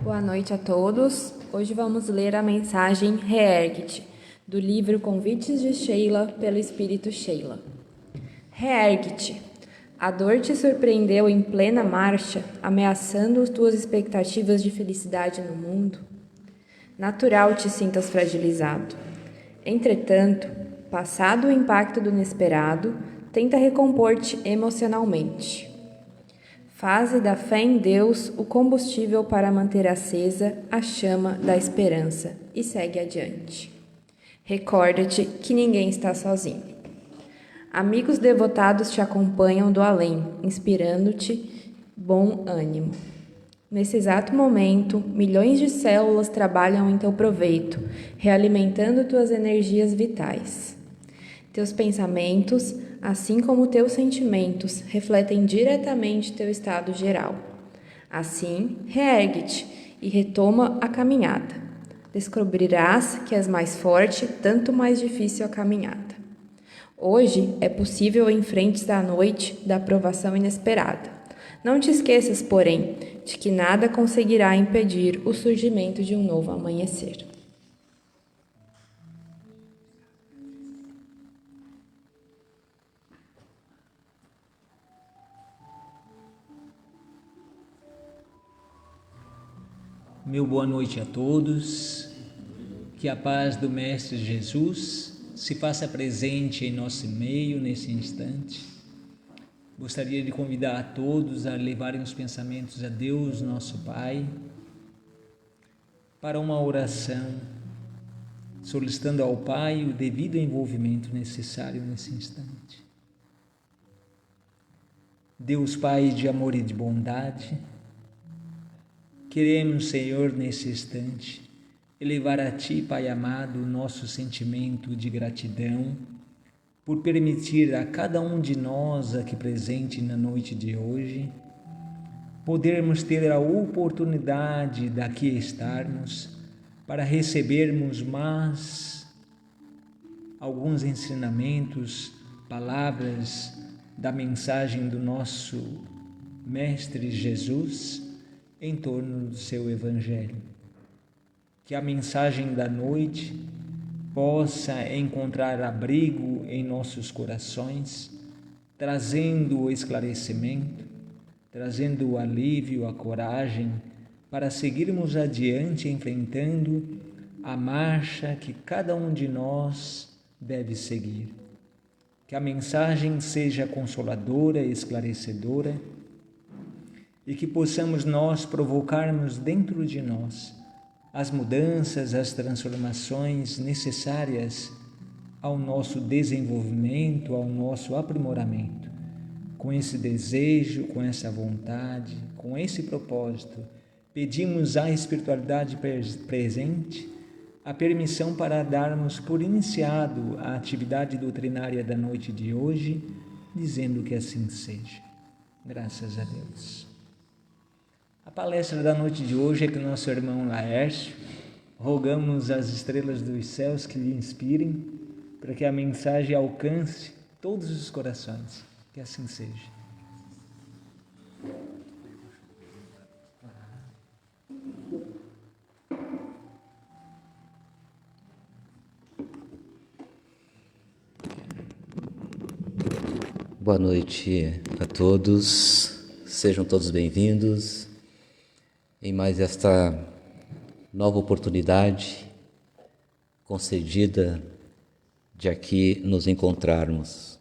Boa noite a todos. Hoje vamos ler a mensagem Reergue-te, do livro Convites de Sheila, pelo Espírito Sheila. Reergue-te. A dor te surpreendeu em plena marcha, ameaçando tuas expectativas de felicidade no mundo? Natural te sintas fragilizado. Entretanto, passado o impacto do inesperado, tenta recompor-te emocionalmente. Faze da fé em Deus o combustível para manter acesa a chama da esperança e segue adiante. Recorda-te que ninguém está sozinho. Amigos devotados te acompanham do além, inspirando-te bom ânimo. Nesse exato momento, milhões de células trabalham em teu proveito, realimentando tuas energias vitais. Teus pensamentos, assim como teus sentimentos, refletem diretamente teu estado geral. Assim, reergue-te e retoma a caminhada. Descobrirás que és mais forte, tanto mais difícil a caminhada. Hoje é possível enfrentes a noite da provação inesperada. Não te esqueças, porém, de que nada conseguirá impedir o surgimento de um novo amanhecer. Meu boa noite a todos, que a paz do Mestre Jesus se faça presente em nosso meio nesse instante. Gostaria de convidar a todos a levarem os pensamentos a Deus, nosso Pai, para uma oração, solicitando ao Pai o devido envolvimento necessário nesse instante. Deus Pai de amor e de bondade, queremos, Senhor, nesse instante, elevar a Ti, Pai amado, o nosso sentimento de gratidão por permitir a cada um de nós aqui presente na noite de hoje, podermos ter a oportunidade daqui estarmos para recebermos mais alguns ensinamentos, palavras da mensagem do nosso Mestre Jesus, em torno do seu Evangelho. Que a mensagem da noite possa encontrar abrigo em nossos corações, trazendo o esclarecimento, trazendo o alívio, a coragem para seguirmos adiante enfrentando a marcha que cada um de nós deve seguir. Que a mensagem seja consoladora e esclarecedora, e que possamos nós provocarmos dentro de nós as mudanças, as transformações necessárias ao nosso desenvolvimento, ao nosso aprimoramento. Com esse desejo, com essa vontade, com esse propósito, pedimos à espiritualidade presente a permissão para darmos por iniciado a atividade doutrinária da noite de hoje, dizendo que assim seja. Graças a Deus. A palestra da noite de hoje é com nosso irmão Laércio. Rogamos às estrelas dos céus que lhe inspirem, para que a mensagem alcance todos os corações. Que assim seja. Boa noite a todos, sejam todos bem-vindos em mais esta nova oportunidade concedida de aqui nos encontrarmos,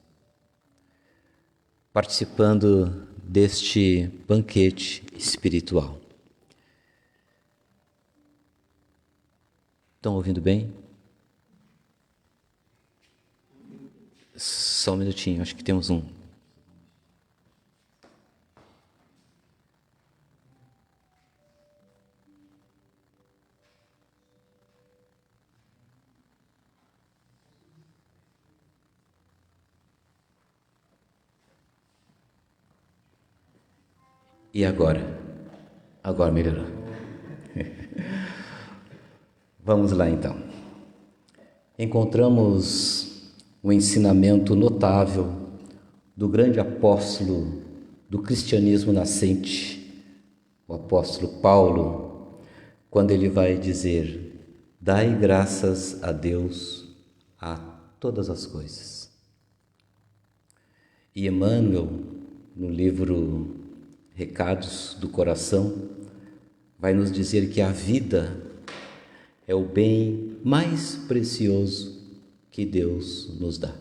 participando deste banquete espiritual. Estão ouvindo bem? Só um minutinho, acho que temos um. E agora? Agora melhorou. Vamos lá então. Encontramos um ensinamento notável do grande apóstolo do cristianismo nascente, o apóstolo Paulo, quando ele vai dizer: dai graças a Deus a todas as coisas. E Emmanuel, no livro Recados do Coração, vai nos dizer que a vida é o bem mais precioso que Deus nos dá.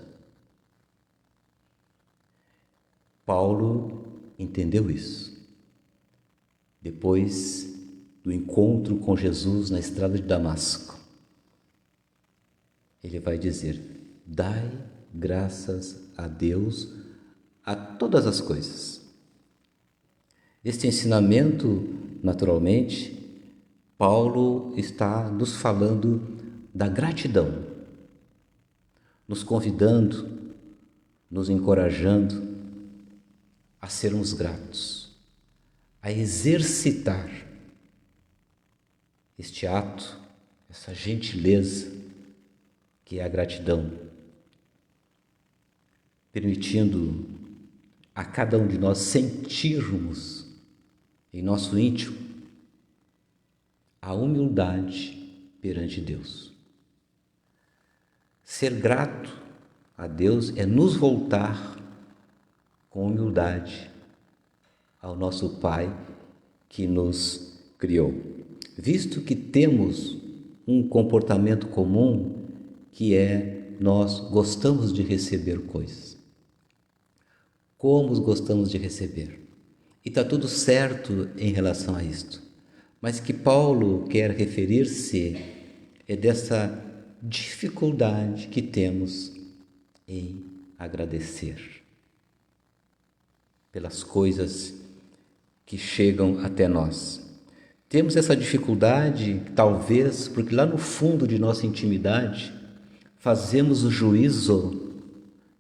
Paulo entendeu isso. Depois do encontro com Jesus na estrada de Damasco, ele vai dizer: dai graças a Deus a todas as coisas. Este ensinamento, naturalmente, Paulo está nos falando da gratidão, nos convidando, nos encorajando a sermos gratos, a exercitar este ato, essa gentileza que é a gratidão, permitindo a cada um de nós sentirmos em nosso íntimo a humildade perante Deus. Ser grato a Deus é nos voltar com humildade ao nosso Pai que nos criou. Visto que temos um comportamento comum, que é nós gostamos de receber coisas. Como gostamos de receber. E está tudo certo em relação a isto. Mas que Paulo quer referir-se é dessa dificuldade que temos em agradecer pelas coisas que chegam até nós. Temos essa dificuldade, talvez, porque lá no fundo de nossa intimidade, fazemos o juízo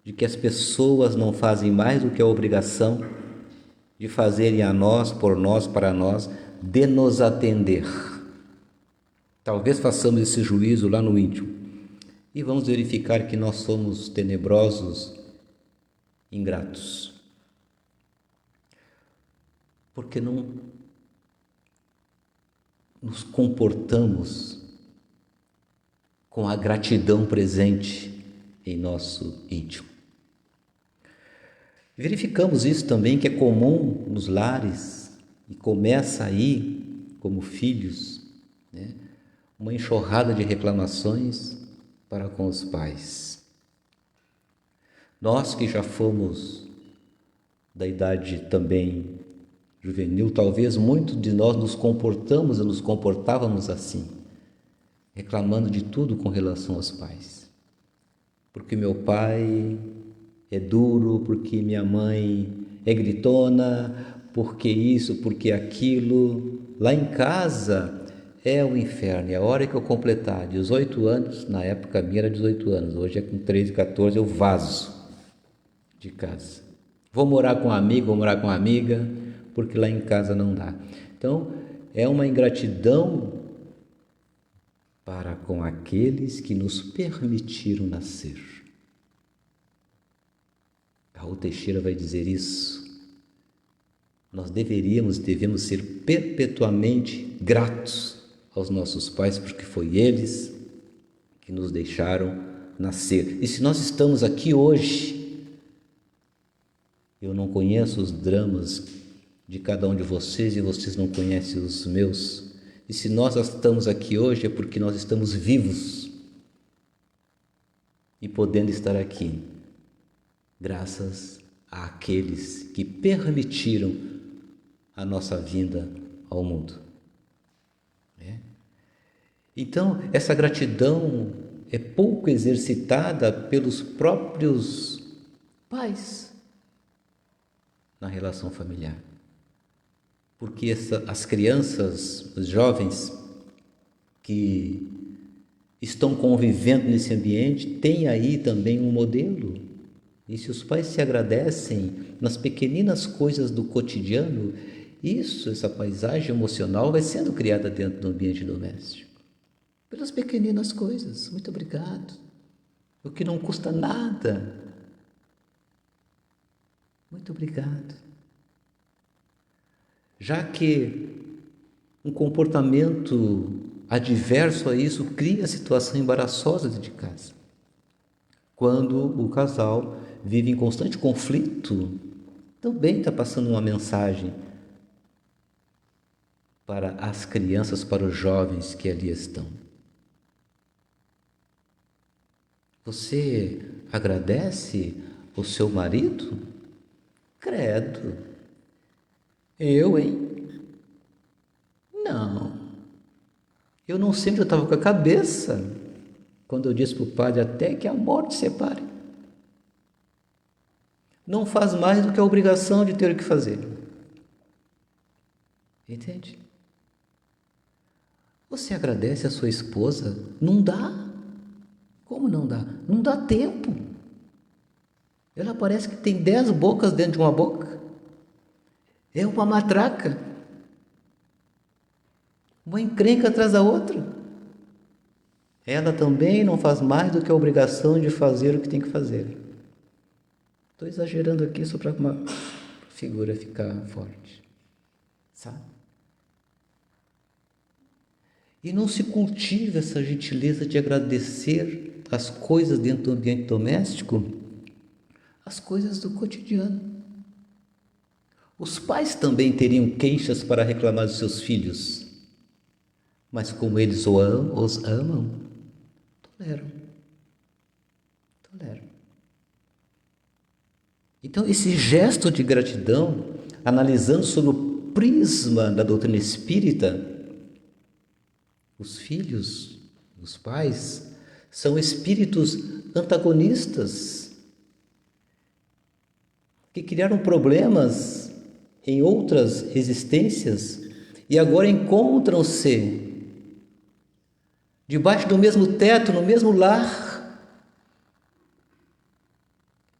de que as pessoas não fazem mais do que a obrigação de fazerem a nós, por nós, para nós, de nos atender. Talvez façamos esse juízo lá no íntimo e vamos verificar que nós somos tenebrosos, ingratos. Porque não nos comportamos com a gratidão presente em nosso íntimo. Verificamos isso também, que é comum nos lares, e começa aí, como filhos, né, uma enxurrada de reclamações para com os pais. Nós que já fomos da idade também juvenil, talvez muitos de nós nos comportamos e nos comportávamos assim, reclamando de tudo com relação aos pais. Porque meu pai é duro, porque minha mãe é gritona, porque isso, porque aquilo. Lá em casa é o inferno. E a hora que eu completar 18 anos, na época minha era 18 anos, hoje é com 13, 14, eu vazo de casa. Vou morar com um amigo, vou morar com uma amiga, porque lá em casa não dá. Então, é uma ingratidão para com aqueles que nos permitiram nascer. Raul Teixeira vai dizer isso. Nós devemos ser perpetuamente gratos aos nossos pais, porque foi eles que nos deixaram nascer. E se nós estamos aqui hoje, eu não conheço os dramas de cada um de vocês e vocês não conhecem os meus. E se nós estamos aqui hoje é porque nós estamos vivos e podendo estar aqui, graças àqueles que permitiram a nossa vinda ao mundo. Então, essa gratidão é pouco exercitada pelos próprios pais na relação familiar. Porque as crianças, os jovens que estão convivendo nesse ambiente têm aí também um modelo. E se os pais se agradecem nas pequeninas coisas do cotidiano, essa paisagem emocional vai sendo criada dentro do ambiente doméstico. Pelas pequeninas coisas. Muito obrigado. O que não custa nada. Muito obrigado. Já que um comportamento adverso a isso cria situação embaraçosa dentro de casa. Quando o casal vive em constante conflito, também está passando uma mensagem para as crianças, para os jovens que ali estão. Você agradece o seu marido? Credo. Eu, hein? Não. Eu não sempre estava com a cabeça quando eu disse para o padre até que a morte separe. Não faz mais do que a obrigação de ter o que fazer. Entende? Você agradece a sua esposa? Não dá. Como não dá? Não dá tempo. Ela parece que tem 10 bocas dentro de uma boca. É uma matraca. Uma encrenca atrás da outra. Ela também não faz mais do que a obrigação de fazer o que tem que fazer. Estou exagerando aqui só para uma figura ficar forte. Sabe? E não se cultiva essa gentileza de agradecer as coisas dentro do ambiente doméstico, as coisas do cotidiano. Os pais também teriam queixas para reclamar dos seus filhos, mas como eles os amam, toleram. Então, esse gesto de gratidão, analisando sob o prisma da doutrina espírita, os filhos, os pais, são espíritos antagonistas que criaram problemas em outras existências e agora encontram-se debaixo do mesmo teto, no mesmo lar.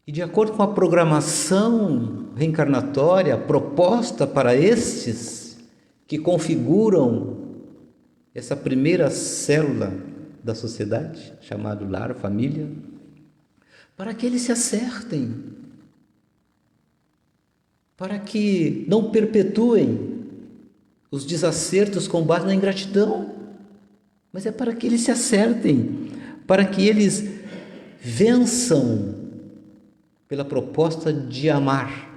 E de acordo com a programação reencarnatória proposta para estes que configuram essa primeira célula da sociedade, chamado lar, família, para que eles se acertem, para que não perpetuem os desacertos com base na ingratidão, mas é para que eles se acertem, para que eles vençam pela proposta de amar.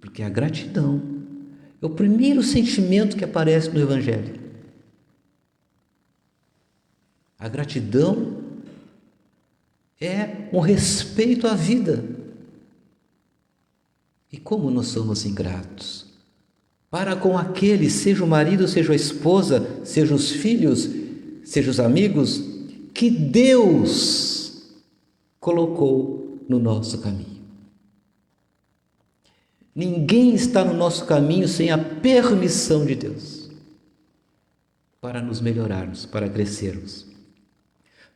Porque a gratidão é o primeiro sentimento que aparece no Evangelho. A gratidão é um respeito à vida. E como nós somos ingratos para com aqueles, seja o marido, seja a esposa, seja os filhos, seja os amigos, que Deus colocou no nosso caminho. Ninguém está no nosso caminho sem a permissão de Deus para nos melhorarmos, para crescermos,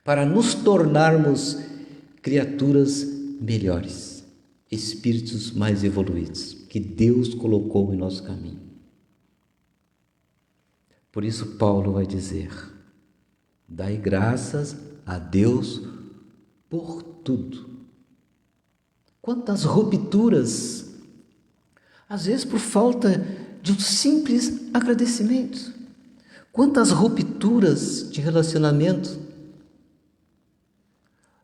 para nos tornarmos criaturas melhores, espíritos mais evoluídos, que Deus colocou em nosso caminho. Por isso Paulo vai dizer: dai graças a Deus por tudo. Quantas rupturas, às vezes por falta de um simples agradecimento. Quantas rupturas de relacionamento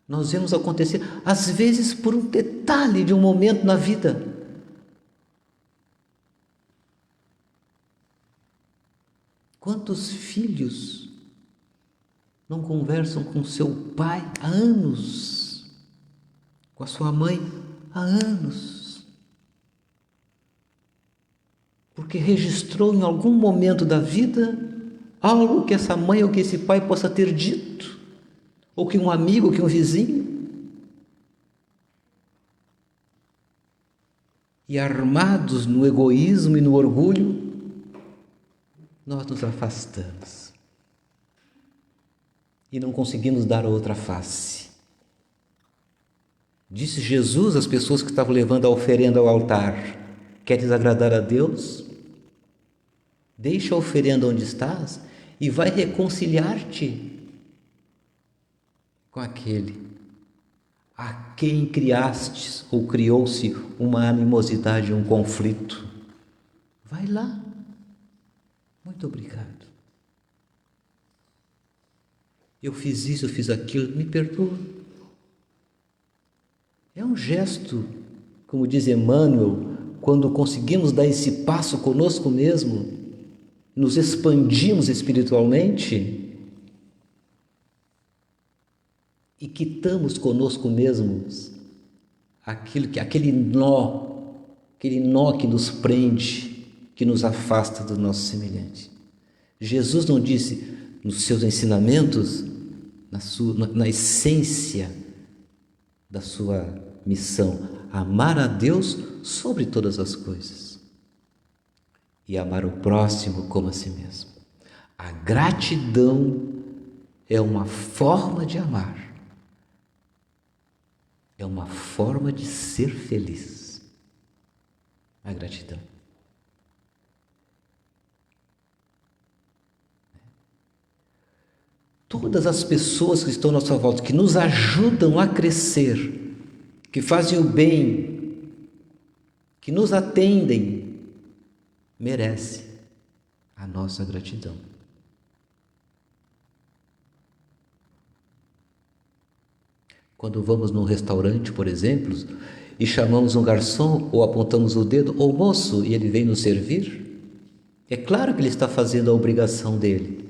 nós vemos acontecer, às vezes por um detalhe de um momento na vida. Quantos filhos não conversam com seu pai há anos, com a sua mãe há anos, porque registrou em algum momento da vida algo que essa mãe ou que esse pai possa ter dito, ou que um amigo, que um vizinho. E armados no egoísmo e no orgulho, nós nos afastamos e não conseguimos dar a outra face. Disse Jesus às pessoas que estavam levando a oferenda ao altar: queres agradar a Deus? Deixa a oferenda onde estás e vai reconciliar-te com aquele a quem criastes ou criou-se uma animosidade, um conflito. Vai lá. Muito obrigado. Eu fiz isso, eu fiz aquilo, me perdoa. É um gesto, como diz Emmanuel, quando conseguimos dar esse passo conosco mesmo, nos expandimos espiritualmente e quitamos conosco mesmos aquele nó que nos prende, que nos afasta do nosso semelhante. Jesus não disse nos seus ensinamentos, na essência da sua missão, amar a Deus sobre todas as coisas e amar o próximo como a si mesmo. A gratidão é uma forma de amar, é uma forma de ser feliz. A gratidão. Todas as pessoas que estão à nossa volta, que nos ajudam a crescer, que fazem o bem, que nos atendem, merece a nossa gratidão. Quando vamos num restaurante, por exemplo, e chamamos um garçom ou apontamos o dedo, ô moço, e ele vem nos servir, é claro que ele está fazendo a obrigação dele.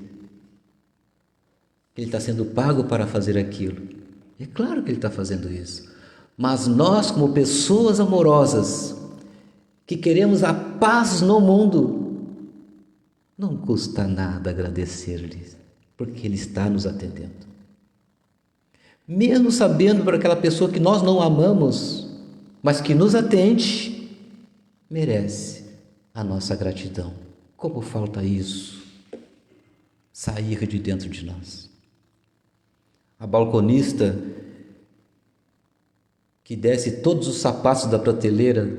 Ele está sendo pago para fazer aquilo. É claro que ele está fazendo isso. Mas nós, como pessoas amorosas, que queremos a paz no mundo, não custa nada agradecer-lhe, porque ele está nos atendendo. Mesmo sabendo para aquela pessoa que nós não amamos, mas que nos atende, merece a nossa gratidão. Como falta isso sair de dentro de nós. A balconista que desce todos os sapatos da prateleira,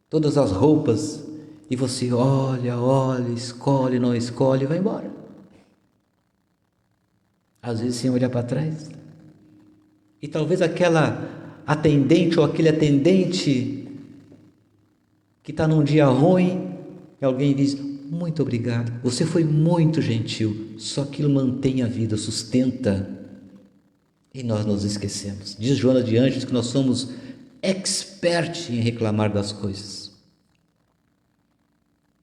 todas as roupas, e você olha, escolhe, não escolhe, e vai embora. Às vezes sem olhar para trás. E talvez aquela atendente ou aquele atendente que está num dia ruim, e alguém diz, muito obrigado, você foi muito gentil, só aquilo mantém a vida, sustenta. E nós nos esquecemos. Diz Joana de Ângeles que nós somos expert em reclamar das coisas.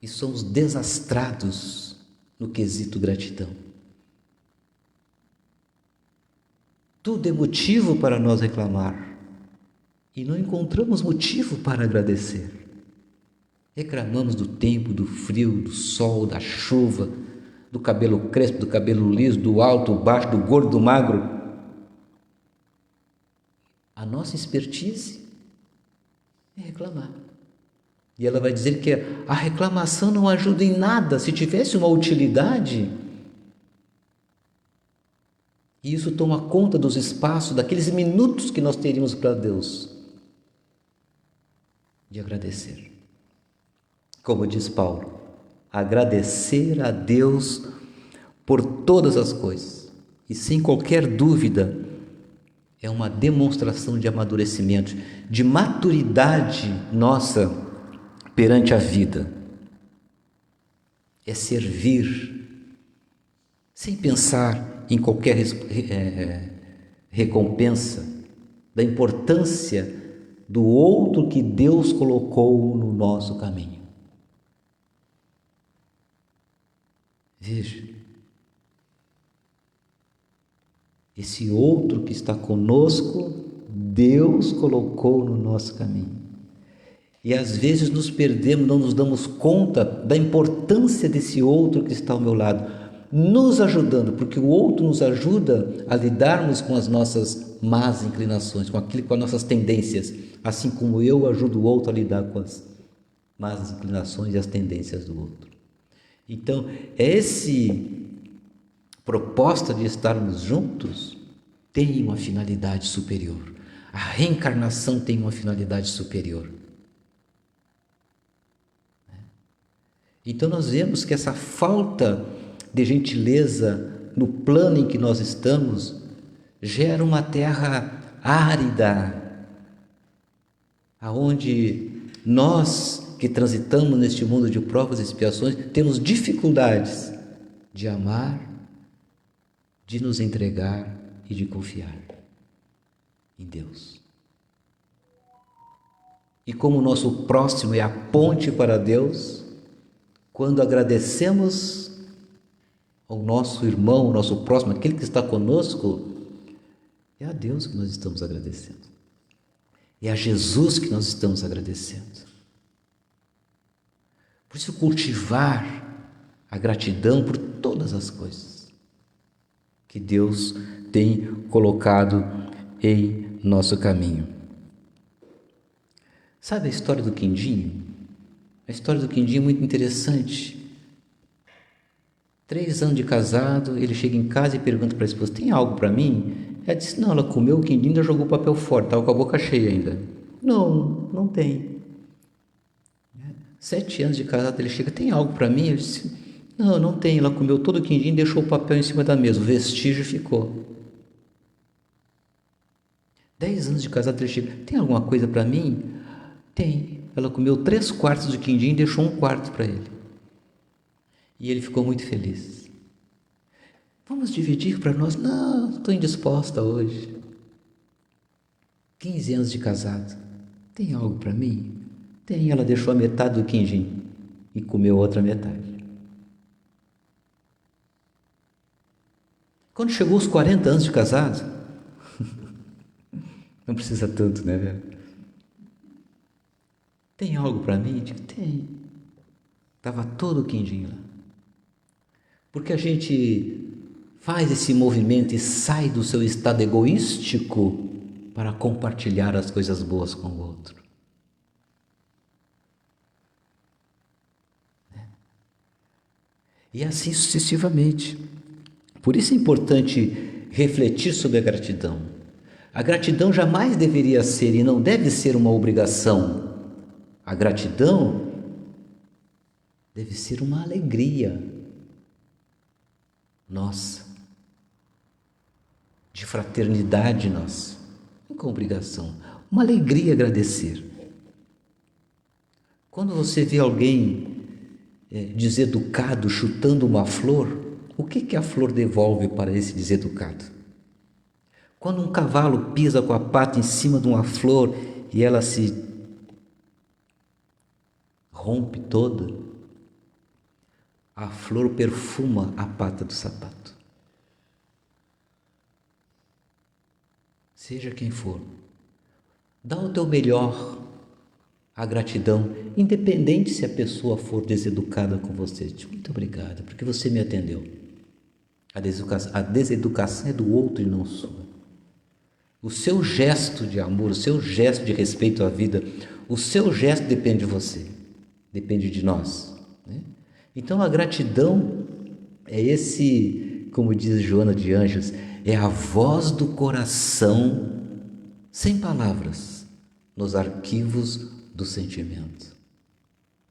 E somos desastrados no quesito gratidão. Tudo é motivo para nós reclamar. E não encontramos motivo para agradecer. Reclamamos do tempo, do frio, do sol, da chuva, do cabelo crespo, do cabelo liso, do alto, do baixo, do gordo, do magro. A nossa expertise é reclamar. E ela vai dizer que a reclamação não ajuda em nada. Se tivesse uma utilidade, e isso toma conta dos espaços, daqueles minutos que nós teríamos para Deus, de agradecer. Como diz Paulo, agradecer a Deus por todas as coisas. E sem qualquer dúvida, é uma demonstração de amadurecimento, de maturidade nossa perante a vida. É servir, sem pensar em qualquer recompensa, da importância do outro que Deus colocou no nosso caminho. Veja, esse outro que está conosco, Deus colocou no nosso caminho. E às vezes nos perdemos, não nos damos conta da importância desse outro que está ao meu lado, nos ajudando, porque o outro nos ajuda a lidarmos com as nossas más inclinações, com as nossas tendências, assim como eu ajudo o outro a lidar com as más inclinações e as tendências do outro. Então, proposta de estarmos juntos tem uma finalidade superior. A reencarnação tem uma finalidade superior. Então nós vemos que essa falta de gentileza no plano em que nós estamos gera uma terra árida, aonde nós que transitamos neste mundo de provas e expiações, temos dificuldades de amar, de nos entregar e de confiar em Deus. E como o nosso próximo é a ponte para Deus, quando agradecemos ao nosso irmão, ao nosso próximo, aquele que está conosco, é a Deus que nós estamos agradecendo. É a Jesus que nós estamos agradecendo. Por isso, cultivar a gratidão por todas as coisas que Deus tem colocado em nosso caminho. Sabe a história do Quindinho? A história do Quindinho é muito interessante. 3 anos de casado, ele chega em casa e pergunta para a esposa: tem algo para mim? Ela disse: não, ela comeu o quindim e ainda jogou o papel fora, estava com a boca cheia ainda. Não, não tem. 7 anos de casado, ele chega: tem algo para mim? Eu disse: não, não tem. Ela comeu todo o quindim e deixou o papel em cima da mesa, o vestígio ficou. 10 anos de casado, ele chega: tem alguma coisa para mim? Tem. Ela comeu 3/4 do quindim e deixou 1/4 para ele. E ele ficou muito feliz. Vamos dividir para nós? Não, estou indisposta hoje. 15 anos de casado. Tem algo para mim? Tem. Ela deixou a metade do quindim e comeu a outra metade. Quando chegou os 40 anos de casado, não precisa tanto, né, velho? Tem algo para mim? Eu digo: tem. Estava todo o quindim lá. Porque a gente faz esse movimento e sai do seu estado egoístico para compartilhar as coisas boas com o outro. E assim sucessivamente. Por isso é importante refletir sobre a gratidão. A gratidão jamais deveria ser e não deve ser uma obrigação. A gratidão deve ser uma alegria nossa, de fraternidade nossa, não com obrigação, uma alegria agradecer. Quando você vê alguém deseducado chutando uma flor, o que a flor devolve para esse deseducado? Quando um cavalo pisa com a pata em cima de uma flor e ela se rompe toda, a flor perfuma a pata do sapato. Seja quem for, dá o teu melhor, a gratidão, independente se a pessoa for deseducada com você. Diz: muito obrigado, porque você me atendeu. A deseducação é do outro e não sua. O seu gesto de amor, o seu gesto de respeito à vida, o seu gesto depende de você, depende de nós, né? Então a gratidão é esse, como diz Joana de Ângeles, é a voz do coração, sem palavras, nos arquivos do sentimento.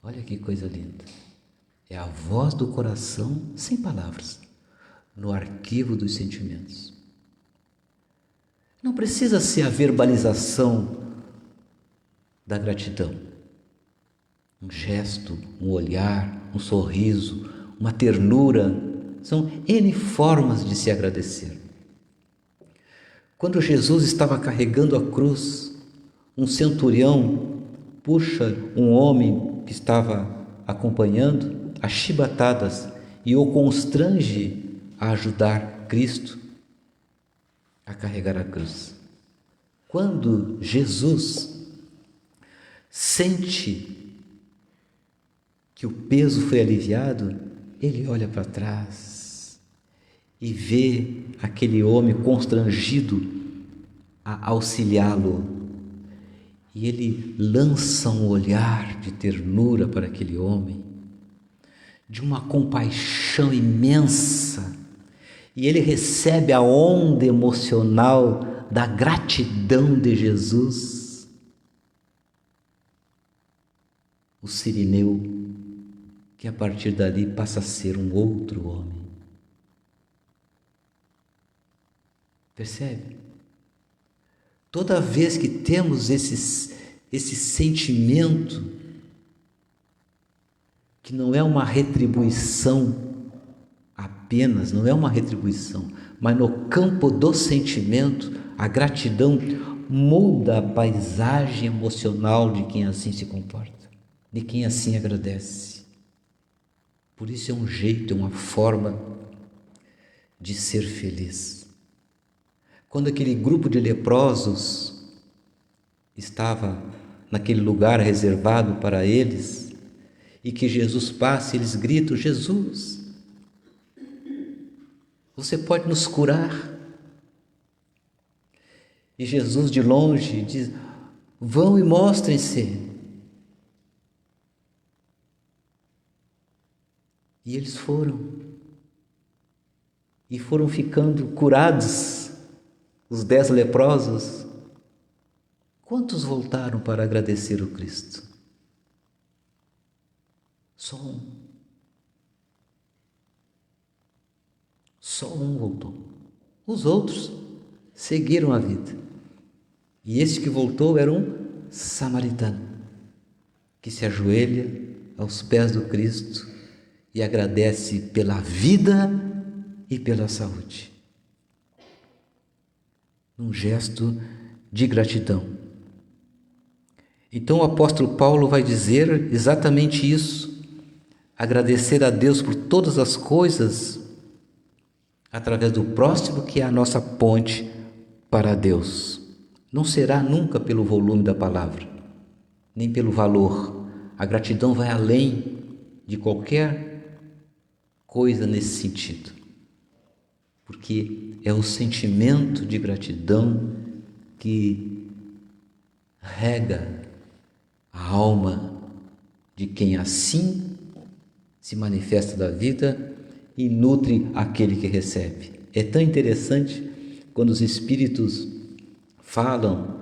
Olha que coisa linda. É a voz do coração, sem palavras, no arquivo dos sentimentos. Não precisa ser a verbalização da gratidão. Um gesto, um olhar, um sorriso, uma ternura, são N formas de se agradecer. Quando Jesus estava carregando a cruz, um centurião puxa um homem que estava acompanhando a chibatadas e o constrange a ajudar Cristo a carregar a cruz. Quando Jesus sente que o peso foi aliviado, ele olha para trás e vê aquele homem constrangido a auxiliá-lo. E ele lança um olhar de ternura para aquele homem, de uma compaixão imensa, e ele recebe a onda emocional da gratidão de Jesus. O sirineu, que a partir dali passa a ser um outro homem. Percebe? Toda vez que temos esse sentimento, que não é uma retribuição apenas, não é uma retribuição, mas no campo do sentimento, a gratidão muda a paisagem emocional de quem assim se comporta, de quem assim agradece. Por isso é um jeito, é uma forma de ser feliz. Quando aquele grupo de leprosos estava naquele lugar reservado para eles, e que Jesus passa, eles gritam: Jesus, você pode nos curar? E Jesus de longe diz: vão e mostrem-se. E eles foram. E foram ficando curados, os 10 leprosos. Quantos voltaram para agradecer o Cristo? Só um. Só um voltou. Os outros seguiram a vida. E esse que voltou era um samaritano, que se ajoelha aos pés do Cristo e agradece pela vida e pela saúde. Um gesto de gratidão. Então o apóstolo Paulo vai dizer exatamente isso: agradecer a Deus por todas as coisas através do próximo, que é a nossa ponte para Deus. Não será nunca pelo volume da palavra, nem pelo valor. A gratidão vai além de qualquer coisa nesse sentido, porque é o sentimento de gratidão que rega a alma de quem assim se manifesta da vida e nutre aquele que recebe. É tão interessante quando os espíritos falam,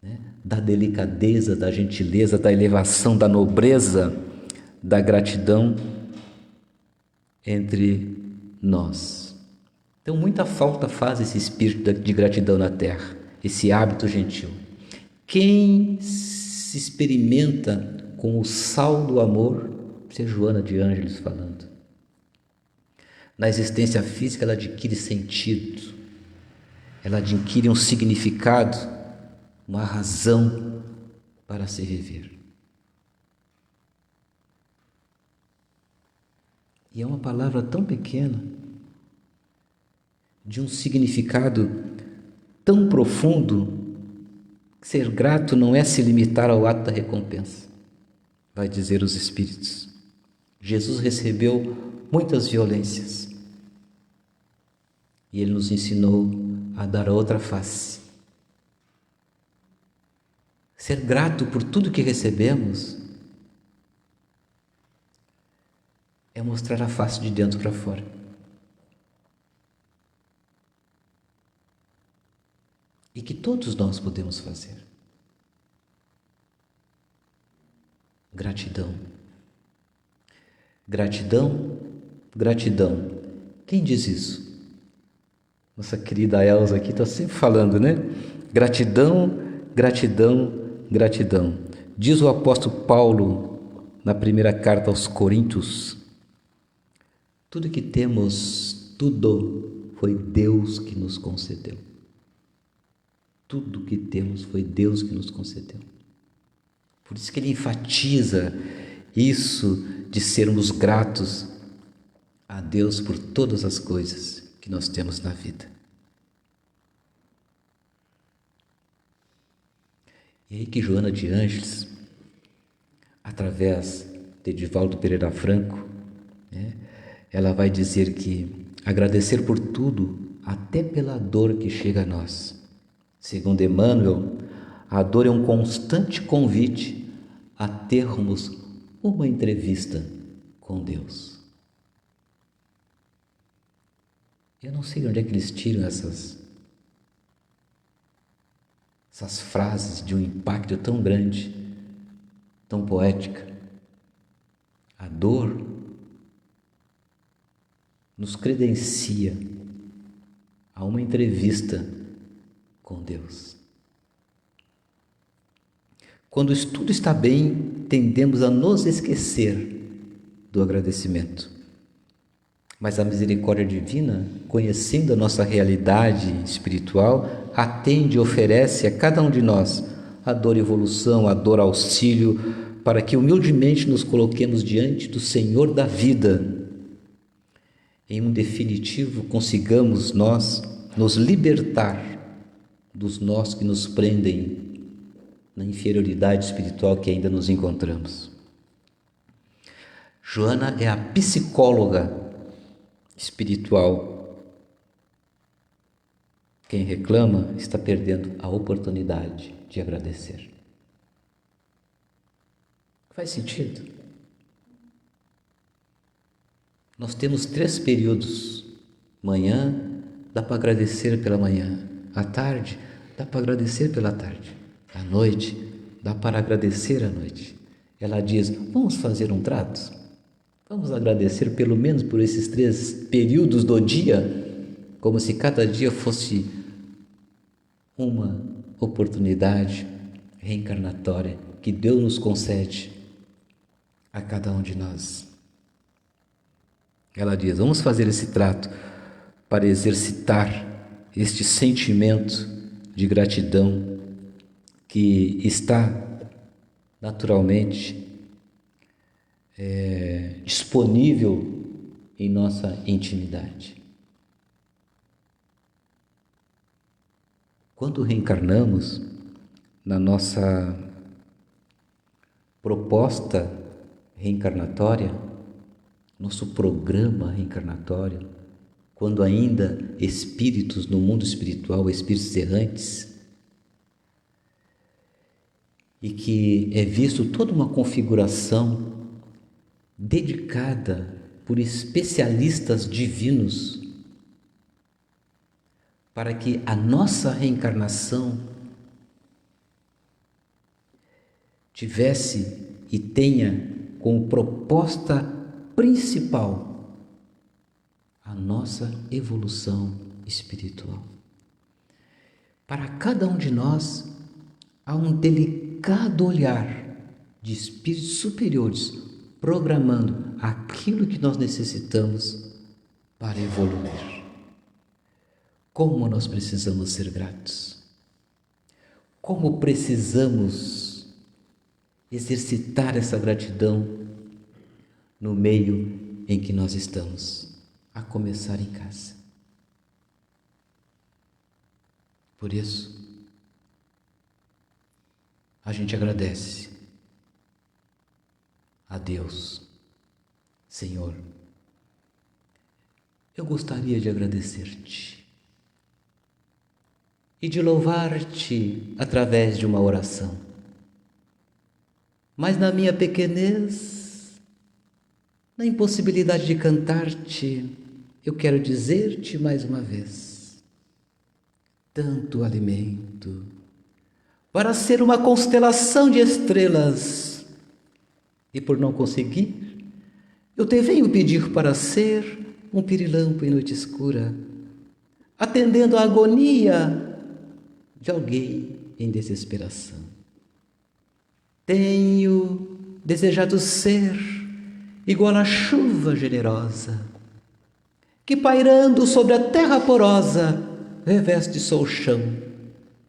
né, da delicadeza, da gentileza, da elevação, da nobreza, da gratidão entre nós. Então, muita falta faz esse espírito de gratidão na terra, esse hábito gentil. Quem se experimenta com o sal do amor, isso é Joana de Ângeles falando. Na existência física ela adquire sentido, ela adquire um significado, uma razão para se viver. E é uma palavra tão pequena, de um significado tão profundo, que ser grato não é se limitar ao ato da recompensa, vai dizer os Espíritos. Jesus recebeu muitas violências e Ele nos ensinou a dar a outra face. Ser grato por tudo que recebemos é mostrar a face de dentro para fora. E que todos nós podemos fazer. Gratidão. Gratidão, gratidão. Quem diz isso? Nossa querida Elza aqui está sempre falando, né? Gratidão, gratidão, gratidão. Diz o apóstolo Paulo na primeira carta aos Coríntios: tudo que temos, tudo foi Deus que nos concedeu. Tudo que temos foi Deus que nos concedeu. Por isso que ele enfatiza isso de sermos gratos a Deus por todas as coisas que nós temos na vida. E aí que Joana de Ângeles, através de Edivaldo Pereira Franco, né, ela vai dizer que agradecer por tudo, até pela dor que chega a nós. Segundo Emmanuel, a dor é um constante convite a termos uma entrevista com Deus. Eu não sei onde é que eles tiram essas frases de um impacto tão grande, tão poética. A dor nos credencia a uma entrevista com Deus. Quando o estudo está bem, tendemos a nos esquecer do agradecimento. Mas a misericórdia divina, conhecendo a nossa realidade espiritual, atende e oferece a cada um de nós a dor evolução, a dor auxílio, para que humildemente nos coloquemos diante do Senhor da vida. Em um definitivo, consigamos nós nos libertar dos nós que nos prendem na inferioridade espiritual que ainda nos encontramos. Joana é a psicóloga espiritual. Quem reclama está perdendo a oportunidade de agradecer. Faz sentido? Nós temos 3 períodos. Manhã, dá para agradecer pela manhã. À tarde, dá para agradecer pela tarde. À noite, dá para agradecer à noite. Ela diz, vamos fazer um trato? Vamos agradecer pelo menos por esses 3 períodos do dia, como se cada dia fosse uma oportunidade reencarnatória que Deus nos concede a cada um de nós. Ela diz, vamos fazer esse trato para exercitar este sentimento de gratidão que está naturalmente disponível em nossa intimidade. Quando reencarnamos, na nossa proposta reencarnatória, nosso programa reencarnatório, quando ainda espíritos no mundo espiritual, espíritos errantes, e que é visto toda uma configuração dedicada por especialistas divinos para que a nossa reencarnação tivesse e tenha como proposta principal a nossa evolução espiritual. Para cada um de nós há um delicado olhar de espíritos superiores programando aquilo que nós necessitamos para evoluir. Como nós precisamos ser gratos. Como precisamos exercitar essa gratidão no meio em que nós estamos, a começar em casa. Por isso, a gente agradece a Deus. Senhor, eu gostaria de agradecer-te e de louvar-te através de uma oração. Mas na minha pequenez, na impossibilidade de cantar-te, eu quero dizer-te mais uma vez: tanto alimento para ser uma constelação de estrelas, e por não conseguir, eu te venho pedir para ser um pirilampo em noite escura, atendendo à agonia de alguém em desesperação. Tenho desejado ser igual à chuva generosa, que pairando sobre a terra porosa, reveste só o chão.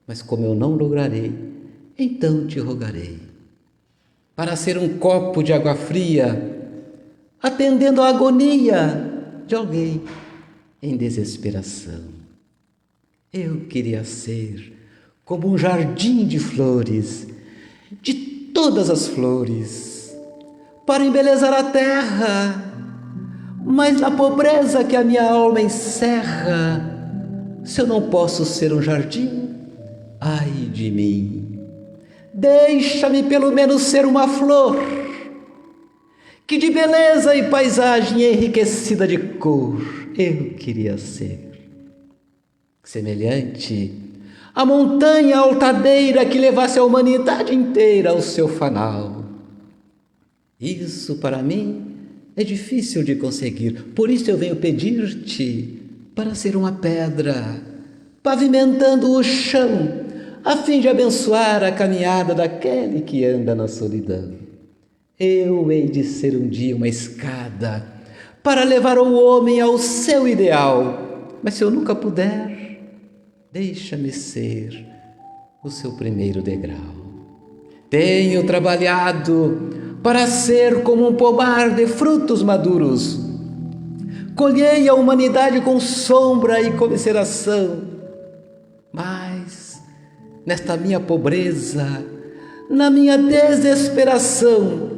Mas como eu não lograrei, então te rogarei, para ser um copo de água fria, atendendo à agonia de alguém em desesperação. Eu queria ser como um jardim de flores, de todas as flores, para embelezar a terra, mas na pobreza que a minha alma encerra, se eu não posso ser um jardim, ai de mim. Deixa-me pelo menos ser uma flor, que de beleza e paisagem enriquecida de cor eu queria ser. Semelhante à montanha altadeira que levasse a humanidade inteira ao seu fanal. Isso para mim é difícil de conseguir, por isso eu venho pedir-te para ser uma pedra, pavimentando o chão, a fim de abençoar a caminhada daquele que anda na solidão. Eu hei de ser um dia uma escada para levar o homem ao seu ideal. Mas se eu nunca puder, deixa-me ser o seu primeiro degrau. Tenho trabalhado para ser como um pomar de frutos maduros. Colhei a humanidade com sombra e comisseração. Mas, nesta minha pobreza, na minha desesperação,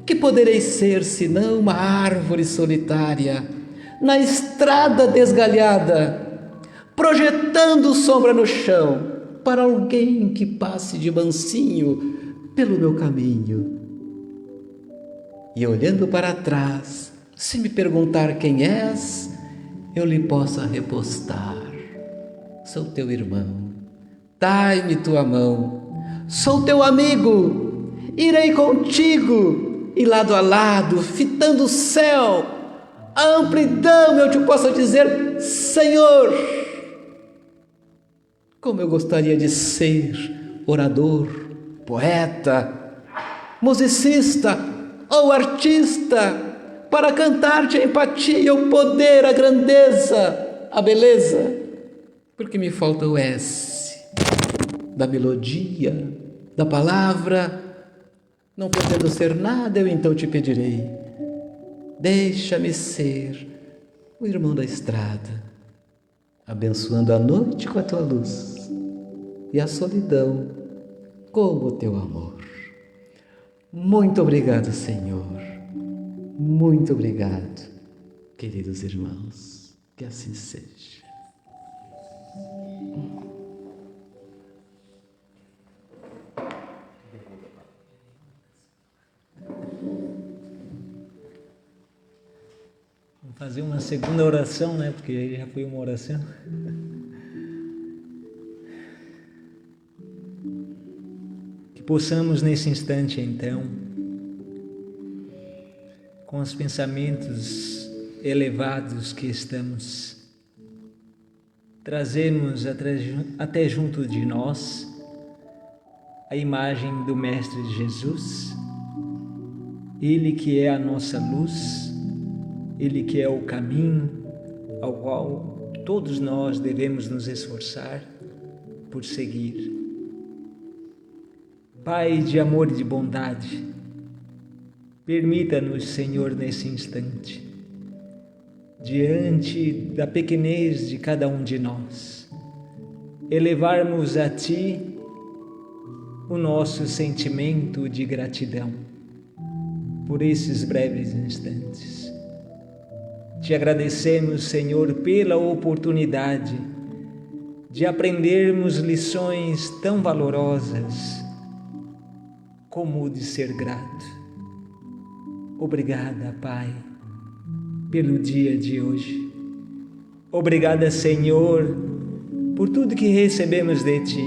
que poderei ser senão uma árvore solitária, na estrada desgalhada, projetando sombra no chão, para alguém que passe de mansinho pelo meu caminho. E olhando para trás, se me perguntar quem és, eu lhe possa repostar: sou teu irmão, dai-me tua mão, sou teu amigo, irei contigo, e lado a lado, fitando o céu, a amplidão eu te posso dizer: Senhor. Como eu gostaria de ser orador, poeta, musicista ou artista, para cantar-te a empatia, o poder, a grandeza, a beleza, porque me falta o S da melodia, da palavra. Não podendo ser nada, eu então te pedirei: deixa-me ser o irmão da estrada, abençoando a noite com a tua luz e a solidão com o teu amor. Muito obrigado, Senhor. Muito obrigado, queridos irmãos. Que assim seja. Vamos fazer uma segunda oração, né? Porque aí já foi uma oração. Que possamos nesse instante, então, com os pensamentos elevados que estamos, trazermos até junto de nós a imagem do Mestre Jesus, Ele que é a nossa luz, Ele que é o caminho ao qual todos nós devemos nos esforçar por seguir. Pai de amor e de bondade, permita-nos, Senhor, nesse instante, diante da pequenez de cada um de nós, elevarmos a Ti o nosso sentimento de gratidão por esses breves instantes. Te agradecemos, Senhor, pela oportunidade de aprendermos lições tão valorosas como o de ser grato. Obrigada, Pai, pelo dia de hoje. Obrigada, Senhor, por tudo que recebemos de Ti,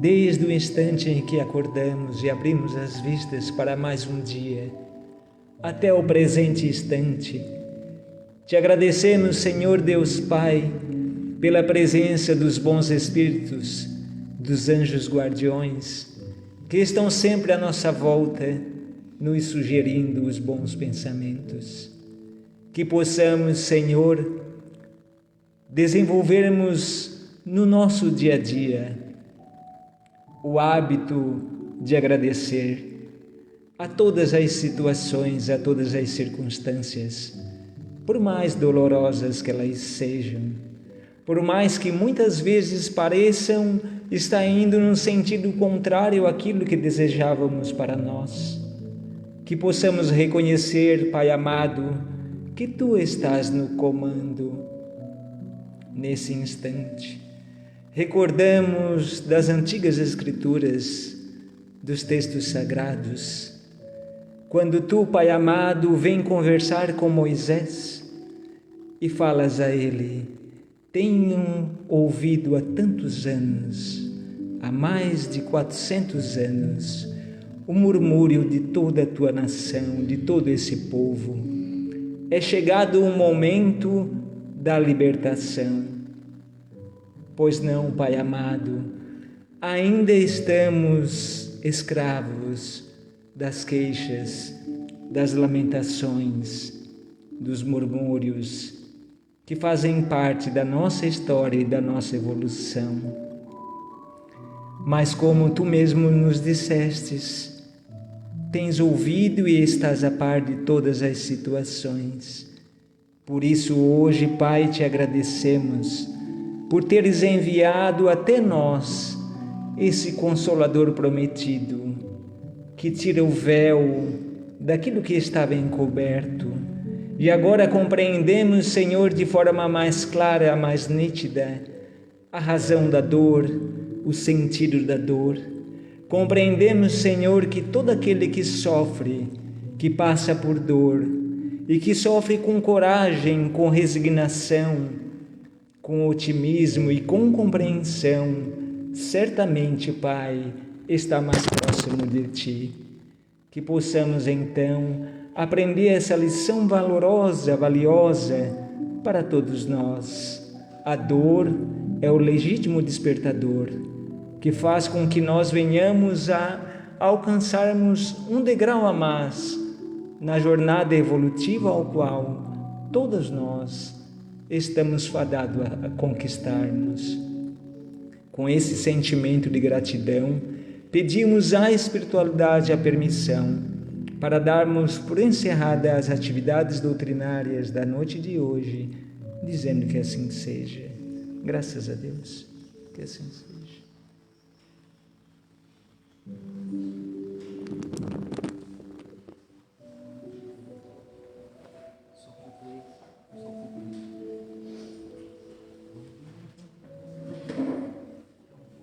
desde o instante em que acordamos e abrimos as vistas para mais um dia, até o presente instante. Te agradecemos, Senhor Deus Pai, pela presença dos bons espíritos, dos anjos guardiões, que estão sempre à nossa volta, nos sugerindo os bons pensamentos. Que possamos, Senhor, desenvolvermos no nosso dia a dia o hábito de agradecer a todas as situações, a todas as circunstâncias, por mais dolorosas que elas sejam, por mais que muitas vezes pareçam estar indo num sentido contrário àquilo que desejávamos para nós. Que possamos reconhecer, Pai amado, que Tu estás no comando nesse instante. Recordamos das antigas Escrituras, dos textos sagrados, quando Tu, Pai amado, vem conversar com Moisés e falas a ele: tenho ouvido há tantos anos, há mais de 400 anos, o murmúrio de toda a Tua nação, de todo esse povo. É chegado o momento da libertação. Pois não, Pai amado, ainda estamos escravos das queixas, das lamentações, dos murmúrios, que fazem parte da nossa história e da nossa evolução. Mas como tu mesmo nos dissestes, tens ouvido e estás a par de todas as situações. Por isso hoje, Pai, te agradecemos por teres enviado até nós esse Consolador prometido, que tira o véu daquilo que estava encoberto. E agora compreendemos, Senhor, de forma mais clara, mais nítida, a razão da dor, o sentido da dor. Compreendemos, Senhor, que todo aquele que sofre, que passa por dor, e que sofre com coragem, com resignação, com otimismo e com compreensão, certamente, Pai, está mais próximo de Ti. Que possamos, então, aprender essa lição valorosa, valiosa para todos nós. A dor é o legítimo despertador, que faz com que nós venhamos a alcançarmos um degrau a mais na jornada evolutiva ao qual todos nós estamos fadados a conquistarmos. Com esse sentimento de gratidão, pedimos à espiritualidade a permissão para darmos por encerrada as atividades doutrinárias da noite de hoje, dizendo que assim seja. Graças a Deus, que assim seja.